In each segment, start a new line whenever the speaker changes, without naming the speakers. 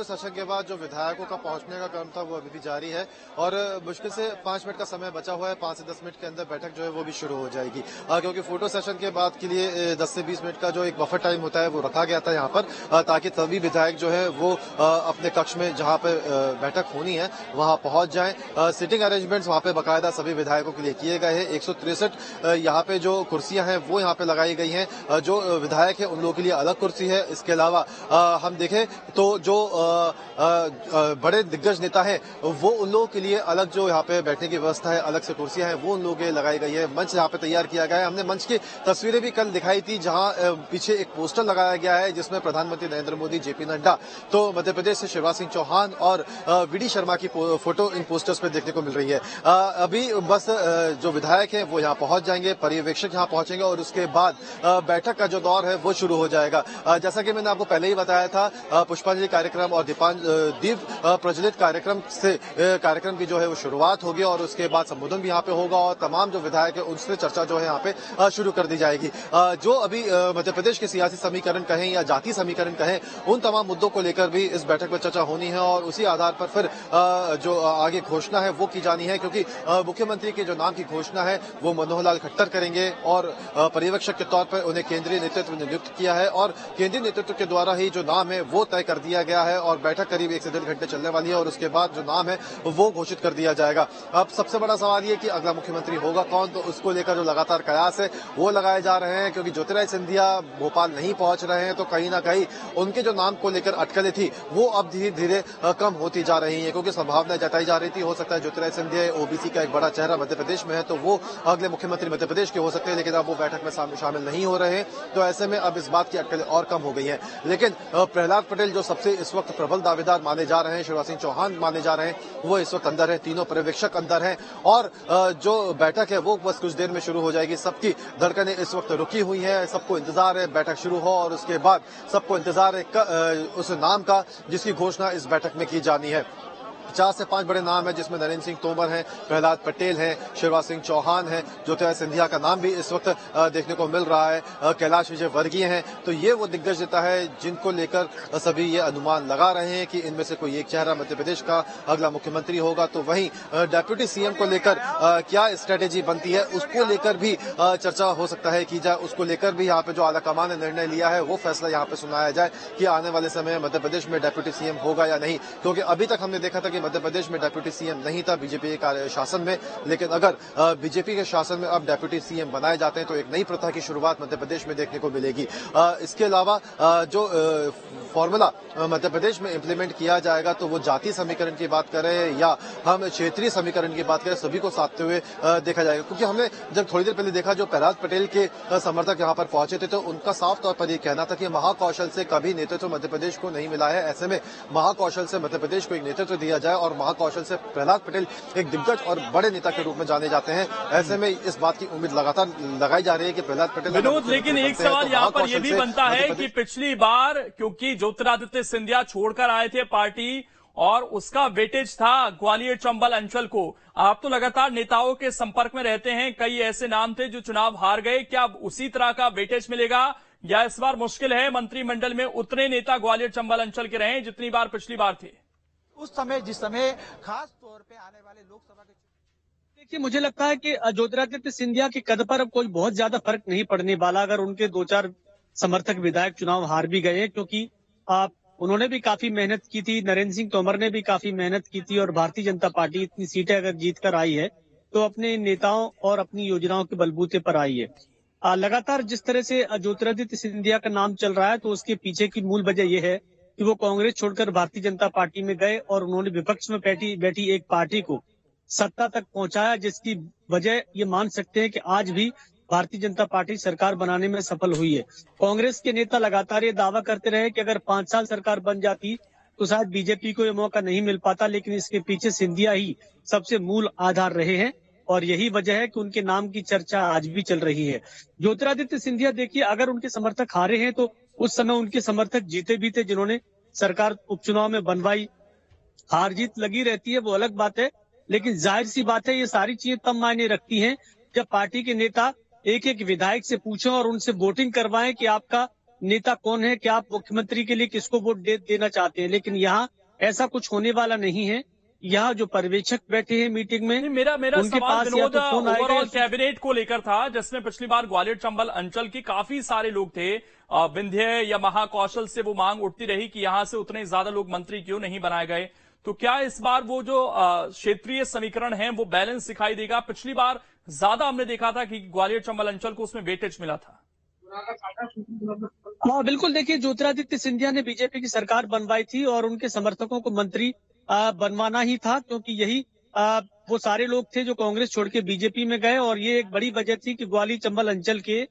Session के बाद जो विधायकों का पहुंचने का क्रम था वो अभी भी जारी है और मुश्किल से 5 मिनट का समय बचा हुआ है। 5 से 10 मिनट के अंदर बैठक जो है वो भी शुरू हो जाएगी, क्योंकि फोटो सेशन के बाद के लिए 10 से 20 मिनट का जो एक बफर टाइम होता है वो रखा गया था यहाँ पर, ताकि सभी विधायक जो है वो अपने कक्ष में जहाँ पे बैठक होनी है वहां पहुंच जाएं। सिटिंग अरेंजमेंट्स वहां पे बाकायदा सभी विधायकों के लिए किए गए हैं। 163 यहाँ पे जो कुर्सियां हैं वो यहाँ पे लगाई गई हैं। जो विधायक है उन लोगों के लिए अलग कुर्सी है। इसके अलावा हम देखें तो जो बड़े दिग्गज नेता है वो उन लोगों के लिए अलग जो यहाँ पे बैठने की व्यवस्था है, अलग से कुर्सियां हैं वो उन लोगों के लिए लगाई गई है। मंच यहाँ पे तैयार किया गया है। हमने मंच की तस्वीरें भी कल दिखाई थी, जहां पीछे एक पोस्टर लगाया गया है जिसमें प्रधानमंत्री नरेंद्र मोदी, जेपी नड्डा, तो मध्य प्रदेश से शिवराज सिंह चौहान और वीडी शर्मा की फोटो इन पोस्टर्स पे देखने को मिल रही है। अभी बस जो विधायक है वो यहाँ पहुंच जाएंगे, पर्यवेक्षक यहाँ पहुंचेंगे और उसके बाद बैठक का जो दौर है वो शुरू हो जाएगा। जैसा कि मैंने आपको पहले ही बताया था, पुष्पांजलि कार्यक्रम और दीप प्रज्वलित कार्यक्रम की जो है वो शुरुआत होगी और उसके बाद संबोधन भी यहाँ पे होगा और तमाम जो विधायक है उनसे चर्चा जो है यहाँ पे शुरू कर दी जाएगी। जो अभी मध्य प्रदेश के सियासी समीकरण कहें या जाति समीकरण कहें, उन तमाम मुद्दों को लेकर भी इस बैठक में चर्चा होनी है और उसी आधार पर फिर जो आगे घोषणा है वो की जानी है, क्योंकि मुख्यमंत्री के जो नाम की घोषणा है वो मनोहर लाल खट्टर करेंगे और पर्यवेक्षक के तौर पर उन्हें केंद्रीय नेतृत्व ने नियुक्त किया है और केंद्रीय नेतृत्व के द्वारा ही जो नाम है वो तय कर दिया गया है और बैठक करीब 1 से 1.5 घंटे चलने वाली है और उसके बाद जो नाम है वो घोषित कर दिया जाएगा। अब सबसे बड़ा सवाल ये कि अगला मुख्यमंत्री होगा कौन, तो उसको लेकर जो लगातार कयास है वो लगाए जा रहे हैं, क्योंकि ज्योतिरादित्य सिंधिया भोपाल नहीं पहुंच रहे हैं तो कहीं ना कहीं उनके जो नाम को लेकर अटकलें थी वो अब धीरे धीरे कम होती जा रही है, क्योंकि संभावना जताई जा रही थी हो सकता है ज्योतिरादित्य सिंधिया ओबीसी का एक बड़ा चेहरा मध्य प्रदेश में है तो वो अगले मुख्यमंत्री मध्य प्रदेश के हो सकते हैं, लेकिन अब वो बैठक में शामिल नहीं हो रहे हैं। तो ऐसे में अब इस बात की अटकलें और कम हो गई है। लेकिन प्रहलाद पटेल जो सबसे इस वक्त प्रबल दावेदार माने जा रहे हैं, शिवराज सिंह चौहान माने जा रहे हैं, वो इस वक्त अंदर है। तीनों पर्यवेक्षक अंदर हैं और जो बैठक है वो बस कुछ देर में शुरू हो जाएगी। सबकी धड़कनें इस वक्त रुकी हुई है, सबको इंतजार है बैठक शुरू हो और उसके बाद सबको इंतजार है उस नाम का जिसकी घोषणा इस बैठक में की जानी है। 4 से 5 बड़े नाम हैं जिसमें नरेंद्र सिंह तोमर हैं, प्रहलाद पटेल हैं, शिवराज सिंह चौहान हैं, ज्योतिरादित्य सिंधिया का नाम भी इस वक्त देखने को मिल रहा है, कैलाश विजयवर्गीय हैं। तो ये वो दिग्गज नेता है जिनको लेकर सभी ये अनुमान लगा रहे हैं कि इनमें से कोई एक चेहरा मध्य प्रदेश का अगला मुख्यमंत्री होगा। तो वहीं डेप्यूटी सीएम को लेकर क्या स्ट्रेटेजी बनती है उसको लेकर भी चर्चा हो सकता है की जाए। उसको लेकर भी यहाँ पे जो आला कमान ने निर्णय लिया है वो फैसला यहाँ पे सुनाया जाए कि आने वाले समय मध्य प्रदेश में डेप्यूटी सीएम होगा या नहीं, क्योंकि अभी तक हमने देखा था कि मध्य प्रदेश में डेप्यूटी सीएम नहीं था बीजेपी के शासन में, लेकिन अगर बीजेपी के शासन में अब डेप्यूटी सीएम बनाए जाते हैं तो एक नई प्रथा की शुरुआत मध्य प्रदेश में देखने को मिलेगी। इसके अलावा जो फॉर्मूला मध्य प्रदेश में इंप्लीमेंट किया जाएगा तो वो जातीय समीकरण की बात करें या हम क्षेत्रीय समीकरण की बात करें, सभी को साधते हुए देखा जाएगा। क्योंकि हमने जब थोड़ी देर पहले देखा जो प्रहलाद पटेल के समर्थक यहाँ पर पहुंचे थे तो उनका साफ तौर पर यह कहना था कि महाकौशल से कभी नेतृत्व मध्य प्रदेश को नहीं मिला है, ऐसे में महाकौशल से मध्य प्रदेश को एक नेतृत्व दिया जाए और महाकौशल से प्रहलाद पटेल एक दिग्गज और बड़े नेता के रूप में जाने जाते हैं। ऐसे में इस बात की उम्मीद लगातार लगाई जा रही है कि प्रहलाद पटेल
विनोद, लेकिन एक सवाल यहाँ पर यह भी बनता है कि पिछली बार क्योंकि ज्योतिरादित्य सिंधिया छोड़कर आए थे पार्टी और उसका वेटेज था ग्वालियर चंबल अंचल को, आप तो लगातार नेताओं के संपर्क में रहते हैं, कई ऐसे नाम थे जो चुनाव हार गए, क्या अब उसी तरह का वेटेज मिलेगा या इस बार मुश्किल है मंत्रिमंडल में उतने नेता ग्वालियर चंबल अंचल के रहे जितनी बार पिछली बार थे?
उस समय जिस समय खास तौर पे आने वाले लोकसभा के देखिए, मुझे लगता है कि ज्योतिरादित्य सिंधिया के कद पर अब कोई बहुत ज्यादा फर्क नहीं पड़ने वाला, अगर उनके 2-4 समर्थक विधायक चुनाव हार भी गए हैं, क्योंकि उन्होंने भी काफी मेहनत की थी, नरेंद्र सिंह तोमर ने भी काफी मेहनत की थी और भारतीय जनता पार्टी इतनी सीटें अगर जीत कर आई है तो अपने नेताओं और अपनी योजनाओं के बलबूते पर आई है। लगातार जिस तरह से ज्योतिरादित्य सिंधिया का नाम चल रहा है तो उसके पीछे की मूल वजह यह है कि वो कांग्रेस छोड़कर भारतीय जनता पार्टी में गए और उन्होंने विपक्ष में बैठी एक पार्टी को सत्ता तक पहुंचाया, जिसकी वजह ये मान सकते हैं कि आज भी भारतीय जनता पार्टी सरकार बनाने में सफल हुई है। कांग्रेस के नेता लगातार ये दावा करते रहे कि अगर 5 साल सरकार बन जाती तो शायद बीजेपी को ये मौका नहीं मिल पाता, लेकिन इसके पीछे सिंधिया ही सबसे मूल आधार रहे हैं और यही वजह है कि उनके नाम की चर्चा आज भी चल रही है। ज्योतिरादित्य सिंधिया देखिए, अगर उनके समर्थक हारे हैं तो उस समय उनके समर्थक जीते भी थे जिन्होंने सरकार उपचुनाव में बनवाई। हार जीत लगी रहती है वो अलग बात है, लेकिन जाहिर सी बात है ये सारी चीजें तब मायने रखती हैं जब पार्टी के नेता एक एक विधायक से पूछें और उनसे वोटिंग करवाएं कि आपका नेता कौन है, क्या आप मुख्यमंत्री के लिए किसको वोट देना चाहते हैं। लेकिन यहाँ ऐसा कुछ होने वाला नहीं है। यहाँ जो पर्यवेक्षक बैठे हैं मीटिंग में,
नहीं, मेरा
उनके
सवाल
पास या
विनोद
तो फोन आएगा
ओवरऑल
या
कैबिनेट को लेकर था, जिसमें पिछली बार ग्वालियर चंबल अंचल के काफी सारे लोग थे। विंध्य या महाकौशल से वो मांग उठती रही कि यहां से उतने ज्यादा लोग मंत्री क्यों नहीं बनाए गए। तो क्या इस बार वो जो क्षेत्रीय समीकरण है वो बैलेंस दिखाई देगा? पिछली बार ज्यादा हमने देखा था कि ग्वालियर चंबल अंचल को उसमें वेटेज मिला था।
हाँ बिल्कुल, देखिए ज्योतिरादित्य सिंधिया ने बीजेपी की सरकार बनवाई थी और उनके समर्थकों को मंत्री बनवाना ही था, क्योंकि यही वो सारे लोग थे जो कांग्रेस छोड़ के बीजेपी में गए। और ये एक बड़ी वजह थी कि ग्वालियर चंबल अंचल के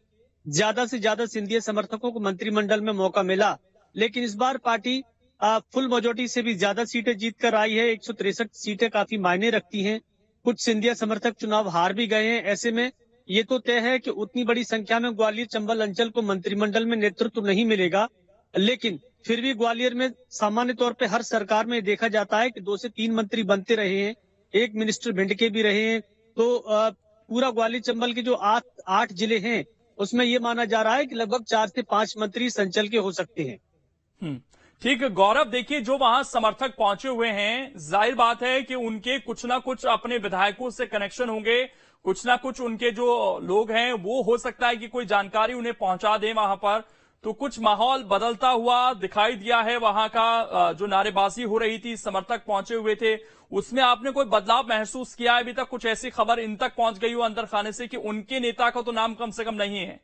ज्यादा से ज्यादा सिंधिया समर्थकों को मंत्रिमंडल में मौका मिला। लेकिन इस बार पार्टी फुल मेजोरिटी से भी ज्यादा सीटें जीत कर आई है। 163 सीटें काफी मायने रखती हैं। कुछ सिंधिया समर्थक चुनाव हार भी गए हैं। ऐसे में ये तो तय है कि उतनी बड़ी संख्या में ग्वालियर चंबल अंचल को मंत्रिमंडल में नेतृत्व नहीं मिलेगा। लेकिन फिर भी ग्वालियर में सामान्य तौर पे हर सरकार में देखा जाता है कि 2 से 3 मंत्री बनते रहे हैं, 1 मिनिस्टर भिंड के भी रहे हैं। तो पूरा ग्वालियर चंबल के जो 8 जिले हैं उसमें ये माना जा रहा है कि लगभग 4 से 5 मंत्री इस अंचल के हो सकते हैं।
ठीक है गौरव, देखिए जो वहां समर्थक पहुंचे हुए हैं, जाहिर बात है कि उनके कुछ ना कुछ अपने विधायकों से कनेक्शन होंगे, कुछ ना कुछ उनके जो लोग हैं वो हो सकता है कि कोई जानकारी उन्हें पहुंचा दें वहां पर। तो कुछ माहौल बदलता हुआ दिखाई दिया है। वहां का जो नारेबाजी हो रही थी, समर्थक पहुंचे हुए थे, उसमें आपने कोई बदलाव महसूस किया है? अभी तक कुछ ऐसी खबर इन तक पहुंच गई हो अंदर खाने से कि उनके नेता का तो नाम कम से कम नहीं है?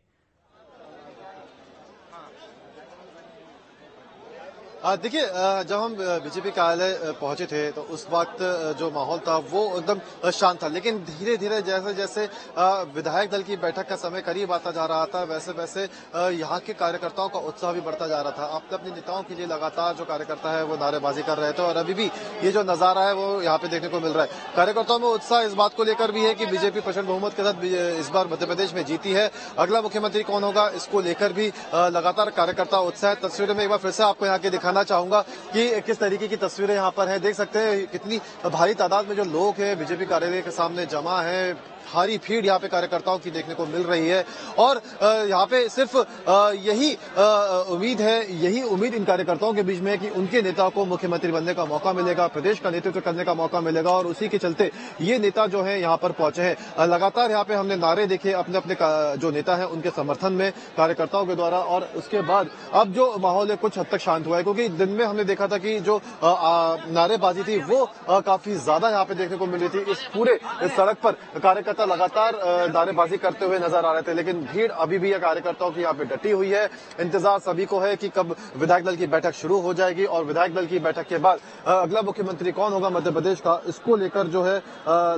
देखिए, जब हम बीजेपी कार्यालय पहुंचे थे तो उस वक्त जो माहौल था वो एकदम शांत था। लेकिन धीरे धीरे जैसे जैसे विधायक दल की बैठक का समय करीब आता जा रहा था, वैसे वैसे यहाँ के कार्यकर्ताओं का उत्साह भी बढ़ता जा रहा था। अपने अपने नेताओं के लिए लगातार जो कार्यकर्ता है वो नारेबाजी कर रहे थे और अभी भी ये जो नजारा है वो यहाँ पे देखने को मिल रहा है। कार्यकर्ताओं में उत्साह इस बात को लेकर भी है कि बीजेपी प्रचंड बहुमत के साथ इस बार मध्य प्रदेश में जीती है। अगला मुख्यमंत्री कौन होगा इसको लेकर भी लगातार कार्यकर्ता उत्साह। तस्वीरें में एक बार फिर से आपको यहाँ की दिखाना चाहूंगा कि किस तरीके की तस्वीरें यहाँ पर हैं। देख सकते हैं कितनी भारी तादाद में जो लोग हैं बीजेपी कार्यालय के सामने जमा है। भारी भीड़ यहाँ पे कार्यकर्ताओं की देखने को मिल रही है और यहाँ पे सिर्फ यही उम्मीद है, यही उम्मीद इन कार्यकर्ताओं के बीच में है कि उनके नेता को मुख्यमंत्री बनने का मौका मिलेगा, प्रदेश का नेतृत्व करने का मौका मिलेगा और उसी के चलते ये नेता जो है यहाँ पर पहुंचे हैं। लगातार यहाँ पे हमने नारे देखे अपने अपने जो नेता है उनके समर्थन में कार्यकर्ताओं के द्वारा और उसके बाद अब जो माहौल है कुछ हद तक शांत हुआ है, क्योंकि दिन में हमने देखा था कि जो नारेबाजी थी वो काफी ज्यादा यहाँ पे देखने को मिली थी। इस पूरे सड़क पर कार्यकर्ता लगातार नारेबाजी करते हुए नजर आ रहे थे, लेकिन भीड़ अभी भी कार्यकर्ताओं की यहाँ पे डटी हुई है। इंतजार सभी को है कि कब विधायक दल की बैठक शुरू हो जाएगी और विधायक दल की बैठक के बाद अगला मुख्यमंत्री कौन होगा मध्य प्रदेश का, इसको लेकर जो है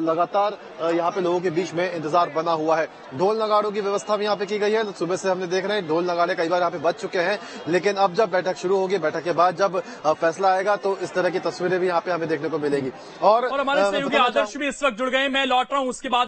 लगातार यहाँ पे लोगों के बीच में इंतजार बना हुआ है। ढोल नगाड़ों की व्यवस्था भी यहाँ पे की गई है। सुबह से हमने देख रहे हैं ढोल नगाड़े कई बार यहाँ पे बज चुके हैं, लेकिन अब जब बैठक शुरू होगी, बैठक के बाद जब फैसला आएगा तो इस तरह की तस्वीरें भी यहाँ पे हमें देखने को मिलेगी। और
हमारे सहयोगी आदर्श भी इस वक्त जुड़ गए। मैं लौट रहा हूँ उसके बाद